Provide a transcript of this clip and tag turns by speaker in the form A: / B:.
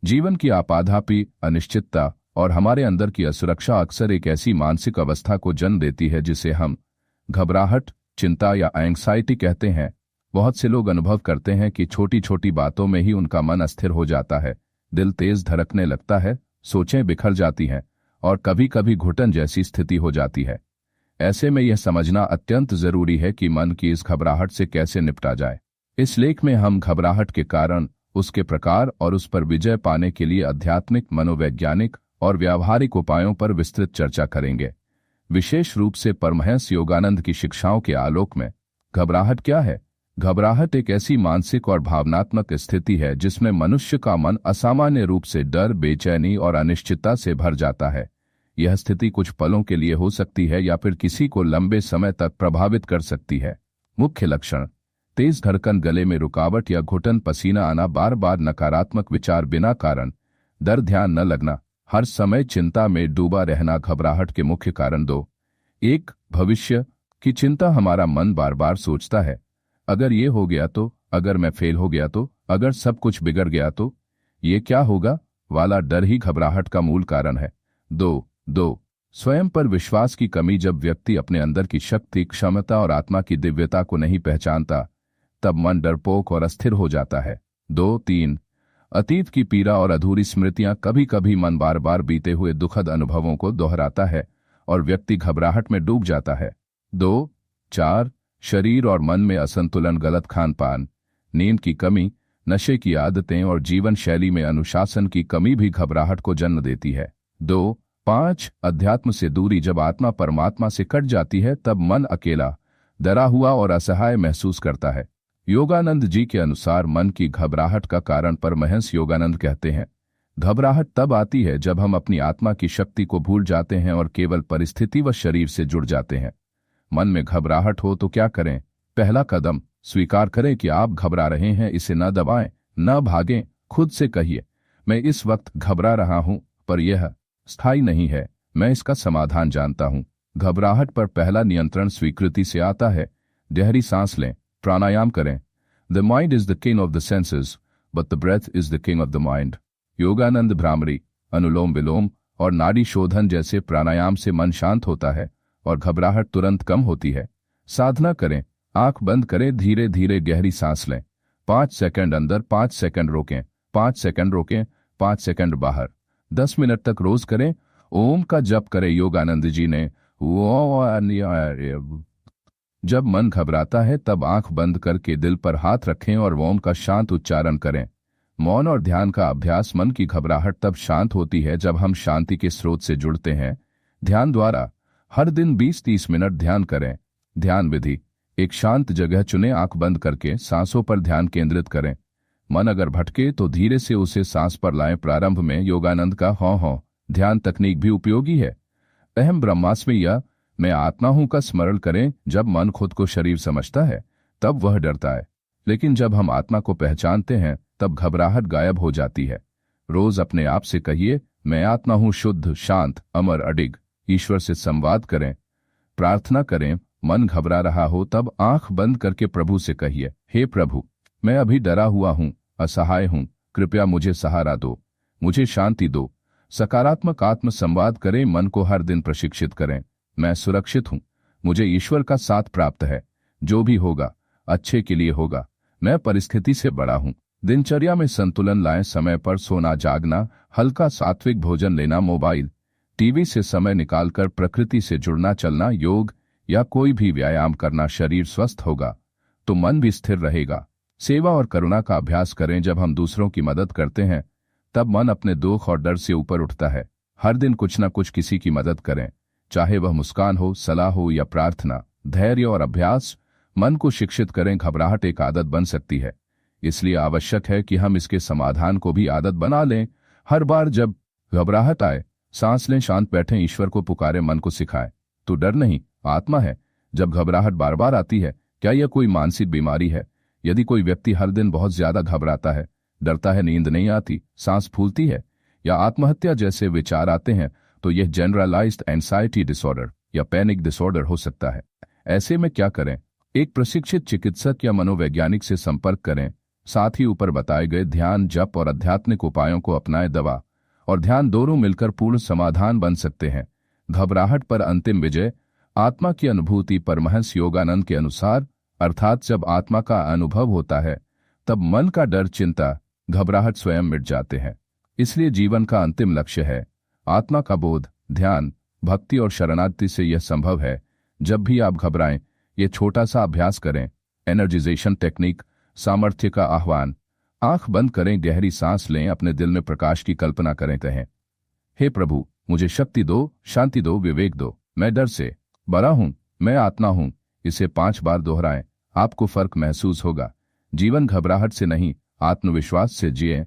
A: जीवन की आपाधापी, अनिश्चितता और हमारे अंदर की असुरक्षा अक्सर एक ऐसी मानसिक अवस्था को जन्म देती है जिसे हम घबराहट, चिंता या एंग्जाइटी कहते हैं। बहुत से लोग अनुभव करते हैं कि छोटी छोटी बातों में ही उनका मन अस्थिर हो जाता है, दिल तेज धड़कने लगता है, सोचें बिखर जाती हैं और कभी कभी घुटन जैसी स्थिति हो जाती है। ऐसे में यह समझना अत्यंत जरूरी है कि मन की इस घबराहट से कैसे निपटा जाए। इस लेख में हम घबराहट के कारण, उसके प्रकार और उस पर विजय पाने के लिए आध्यात्मिक, मनोवैज्ञानिक और व्यावहारिक उपायों पर विस्तृत चर्चा करेंगे। विशेष रूप से परमहंस योगानंद की शिक्षाओं के आलोक में। घबराहट क्या है? घबराहट एक ऐसी मानसिक और भावनात्मक स्थिति है जिसमें मनुष्य का मन असामान्य रूप से डर, बेचैनी और अनिश्चितता से भर जाता है। यह स्थिति कुछ पलों के लिए हो सकती है या फिर किसी को लंबे समय तक प्रभावित कर सकती है। मुख्य लक्षण: तेज धड़कन, गले में रुकावट या घुटन, पसीना आना, बार बार नकारात्मक विचार बिना कारण, डर, ध्यान न लगना, हर समय चिंता में डूबा रहना। घबराहट के मुख्य कारण 2। 1. भविष्य की चिंता। हमारा मन बार बार सोचता है, अगर ये हो गया तो, अगर मैं फेल हो गया तो, अगर सब कुछ बिगड़ गया तो, ये क्या होगा वाला डर ही घबराहट का मूल कारण है। 2. स्वयं पर विश्वास की कमी। जब व्यक्ति अपने अंदर की शक्ति, क्षमता और आत्मा की दिव्यता को नहीं पहचानता, तब मन डरपोक और अस्थिर हो जाता है। 3. अतीत की पीड़ा और अधूरी स्मृतियां। कभी कभी मन बार बार बीते हुए दुखद अनुभवों को दोहराता है और व्यक्ति घबराहट में डूब जाता है। 4. शरीर और मन में असंतुलन। गलत खान पान, नींद की कमी, नशे की आदतें और जीवन शैली में अनुशासन की कमी भी घबराहट को जन्म देती है। 5. अध्यात्म से दूरी। जब आत्मा परमात्मा से कट जाती है तब मन अकेला, डरा हुआ और असहाय महसूस करता है। योगानंद जी के अनुसार मन की घबराहट का कारण परमहंस योगानंद कहते हैं, घबराहट तब आती है जब हम अपनी आत्मा की शक्ति को भूल जाते हैं और केवल परिस्थिति व शरीर से जुड़ जाते हैं। मन में घबराहट हो तो क्या करें? पहला कदम, स्वीकार करें कि आप घबरा रहे हैं। इसे न दबाएं, न भागें, खुद से कहिए, मैं इस वक्त घबरा रहा हूं, पर यह स्थायी नहीं है, मैं इसका समाधान जानता हूं। घबराहट पर पहला नियंत्रण स्वीकृति से आता है। गहरी सांस लें, प्राणायाम करें। The mind is the king of the senses, but the breath is the king of the mind. Yogananda Bhramari, Anulom Vilom और नाड़ी शोधन जैसे प्राणायाम से मन शांत होता है और घबराहट तुरंत कम होती है। साधना करें, आंख बंद करें, धीरे धीरे गहरी सांस लें। 5 सेकंड अंदर, 5 सेकंड रोकें, 5 सेकंड रोकें, 5 सेकंड बाहर। 10 मिनट तक रोज करें। ओम का जप करें। योगानंद जी ने जब मन घबराता है तब आंख बंद करके दिल पर हाथ रखें और ओम का शांत उच्चारण करें। मौन और ध्यान का अभ्यास। मन की घबराहट तब शांत होती है जब हम शांति के स्रोत से जुड़ते हैं। ध्यान द्वारा हर दिन 20-30 मिनट ध्यान करें। ध्यान विधि: एक शांत जगह चुनें, आंख बंद करके सांसों पर ध्यान केंद्रित करें। मन अगर भटके तो धीरे से उसे सांस पर लाएं। प्रारंभ में योगानंद का हौं ध्यान तकनीक भी उपयोगी है। अहम ब्रह्मास्मि या मैं आत्मा हूं का स्मरण करें। जब मन खुद को शरीर समझता है तब वह डरता है, लेकिन जब हम आत्मा को पहचानते हैं तब घबराहट गायब हो जाती है। रोज अपने आप से कहिए, मैं आत्मा हूं, शुद्ध, शांत, अमर, अडिग। ईश्वर से संवाद करें, प्रार्थना करें। मन घबरा रहा हो तब आंख बंद करके प्रभु से कहिए, हे प्रभु, मैं अभी डरा हुआ हूं, असहाय हूं, कृपया मुझे सहारा दो, मुझे शांति दो। सकारात्मक आत्म संवाद करें। मन को हर दिन प्रशिक्षित करें, मैं सुरक्षित हूं, मुझे ईश्वर का साथ प्राप्त है, जो भी होगा अच्छे के लिए होगा, मैं परिस्थिति से बड़ा हूं। दिनचर्या में संतुलन लाएं। समय पर सोना, जागना, हल्का सात्विक भोजन लेना, मोबाइल, टीवी से समय निकालकर प्रकृति से जुड़ना, चलना, योग या कोई भी व्यायाम करना। शरीर स्वस्थ होगा तो मन भी स्थिर रहेगा। सेवा और करुणा का अभ्यास करें। जब हम दूसरों की मदद करते हैं तब मन अपने दुख और डर से ऊपर उठता है। हर दिन कुछ न कुछ किसी की मदद करें, चाहे वह मुस्कान हो, सलाह हो या प्रार्थना। धैर्य और अभ्यास मन को शिक्षित करें। घबराहट एक आदत बन सकती है, इसलिए आवश्यक है कि हम इसके समाधान को भी आदत बना लें। हर बार जब घबराहट आए, सांस लें, शांत बैठें, ईश्वर को पुकारें। मन को सिखाएं तो डर नहीं, आत्मा है। जब घबराहट बार बार आती है, क्या यह कोई मानसिक बीमारी है? यदि कोई व्यक्ति हर दिन बहुत ज्यादा घबराता है, डरता है, नींद नहीं आती, सांस फूलती है या आत्महत्या जैसे विचार आते हैं, तो यह जनरलाइज्ड एंजाइटी डिसऑर्डर या पैनिक डिसऑर्डर हो सकता है। ऐसे में क्या करें? एक प्रशिक्षित चिकित्सक या मनोवैज्ञानिक से संपर्क करें। साथ ही ऊपर बताए गए ध्यान, जप और आध्यात्मिक उपायों को अपनाएं। दवा और ध्यान दोनों मिलकर पूर्ण समाधान बन सकते हैं। घबराहट पर अंतिम विजय। आत्मा की अनुभूति। परमहंस योगानंद के अनुसार, अर्थात जब आत्मा का अनुभव होता है तब मन का डर, चिंता, घबराहट स्वयं मिट जाते हैं। इसलिए जीवन का अंतिम लक्ष्य है आत्मा का बोध। ध्यान, भक्ति और शरणागति से यह संभव है। जब भी आप घबराएं, ये छोटा सा अभ्यास करें। एनर्जाइजेशन टेक्निक, सामर्थ्य का आह्वान। आंख बंद करें, गहरी सांस लें, अपने दिल में प्रकाश की कल्पना करें, कहें, हे प्रभु, मुझे शक्ति दो, शांति दो, विवेक दो। मैं डर से बरा हूं, मैं आत्मा हूं। इसे 5 बार दोहराएं, आपको फर्क महसूस होगा। जीवन घबराहट से नहीं, आत्मविश्वास से जिए।